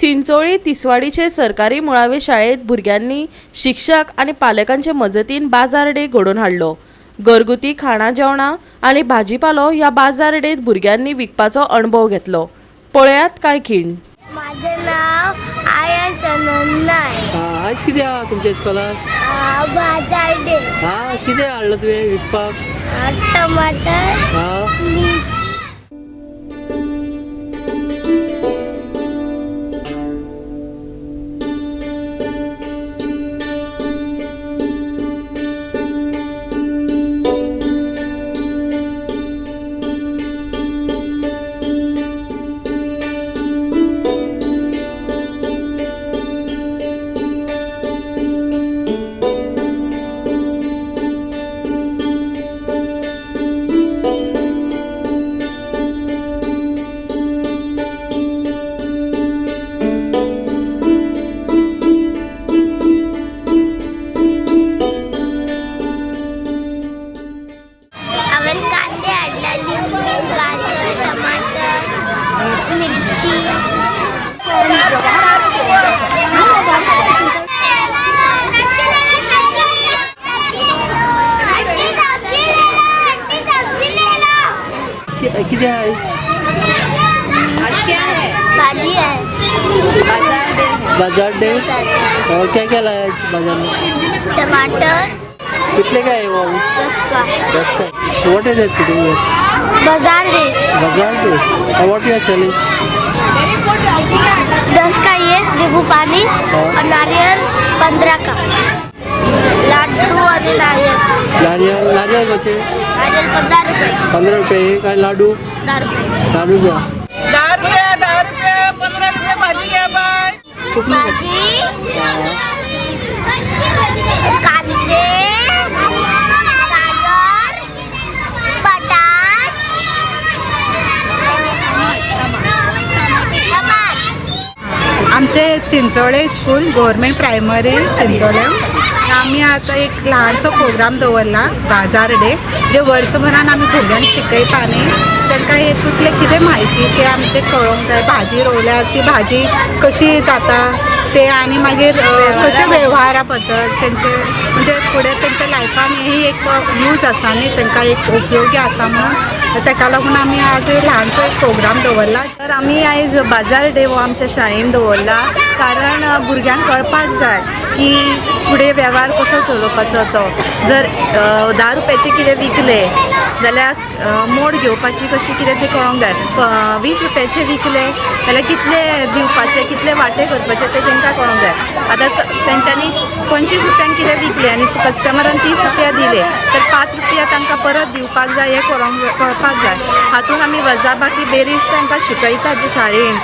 चिंचोळी तिसवाडीचे सरकारी मुळावे शाळेत भुरग्यांनी शिक्षक आणि पालकांचे मजतीन बाजार डे घडोवन हाडलो। घरगुती खाणा जेवणा आणि भाजीपालो या बाजार डेत भुरग्यांनी विकपाचो अनुभव घेतलो। पळयात काय खीण। माझे नाव आयन नायक। आज किती हा तुमच्या इस्कॉलात? बाजार डे। किती हाडलं तुवें विकपाक? टमाटर। कांदे हाडला, लिंबू, गाजर, टमाटर, मिरची। किती आहे? आज क्या है? भाजी है। बाजार डे और क्या क्या लाया बाजार में? टमाटर। कितने का है वो? 10 का। 10 का। What is it today? बाजार डे। बाजार day. What you are selling? 10 का ये नींबू पानी और नारियल 15 का। लाडू और नारियल। नारियल कसे? नारियल 15 रुपये। 15 रुपये। काय लाडू? 10 रुपये। लाडू का? 10 रुपये 15 रुपये भाजी घ्या बाय। भाजी, कांदे, गाजर, बटाट, आमचे Chinchole school government primary Chinchole आम्ही आता एक ल्हानसो प्रोग्राम दवरला बाजार डे जे वर्सभरान आमी भुरग्यांक शिकयता न्ही तांकां हेतूंतले कितें म्हायती ते आमचे कळोवंक जाय। भाजी रोवल्यार ती भाजी कशी जाता ते आनी मागीर कशे वेव्हारा बद्दल तेंचे म्हणजे फुडें तेंच्या लायफान ही एक यूज आसा न्ही तांकां एक उपयोगी आसा म्हणून ताका लागून आमी आज ल्हानसो एक प्रोग्राम दवरला। तर आमी आयज बाजार डे हो आमच्या शाळेन दवरला कारण भुरग्यांक कळपाक जाय की फुडें वेव्हार कसो चलोवपाचो तो। जर 10 रुपयाचे कितें विकले जाल्यार मोड घेवपाची कशी कितें तें कळोंक जाय। 20 रुपयाचे विकले जाल्यार कितले दिवपाचे कितले वांटे करपाचे ते तांकां कळोंक जाय। आतां तेंच्यांनी 25 रुपयांक कितें विकले आनी कस्टमरान 30 रुपया दिले तर 5 रुपया तांकां परत दिवपाक जाय हें कळपाक जाय। हातून आमी वजाबाकी बेरीज तांकां शिकयता जे शाळेन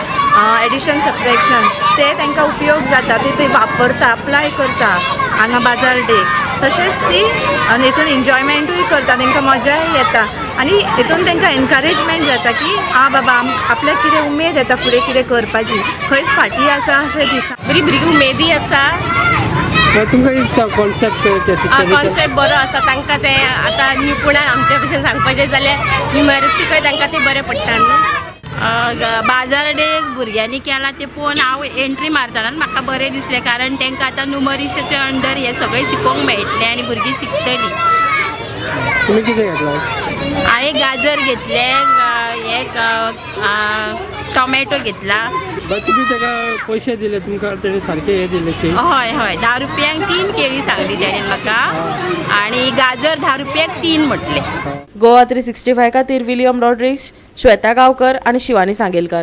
एडिशन सबट्रॅक्शन ते तांकां उपयोग जाता ते वापरता अप्लाय करता हांगा बाजार डे। तशेंच ती हेतून एन्जॉयमेंटूय करता तांकां मजाय येता आनी हेतून तांकां एनकरेजमेंट जाता की बाबा आपल्याक कितें उमेद येता फुडें कितें करपाची खंयच फाटी आसा अशें दिसता। बरी भुरगीं उमेदी आसा। तुमकां एक कॉन्सेप्ट बरो आसा तांकां ते आतां निपुणां आमचे भशेन सांगपाचें जाल्यार न्युमॅरिक्सूय तांकां ते बरें पडटा न्ही। बाजार डे भुरग्यांनी केला ते पळोवन हांव एंट्री मारतना म्हाका बरें दिसलें कारण तांकां आतां न्युमरिक्साचे अंडर हे सगळें शिकोवंक मेळटलें आनी भुरगीं शिकतलीं। तुम्ही किती घेतला? हांवें गाजर घेतले, एक टोमॅटो घेतला। तुम्ही ताका पैसे दिले तुमकां तेणी सारके हे दिले? हय हय 10 रुपयांक 3 केळी सांगली तेणें म्हाका आनी गाजर 10 रुपयांक 3 म्हटले। गोवा 365 खातीर विलियम रॉड्रिग्स, श्वेता गांवकर आणि शिवानी सांगेलकर।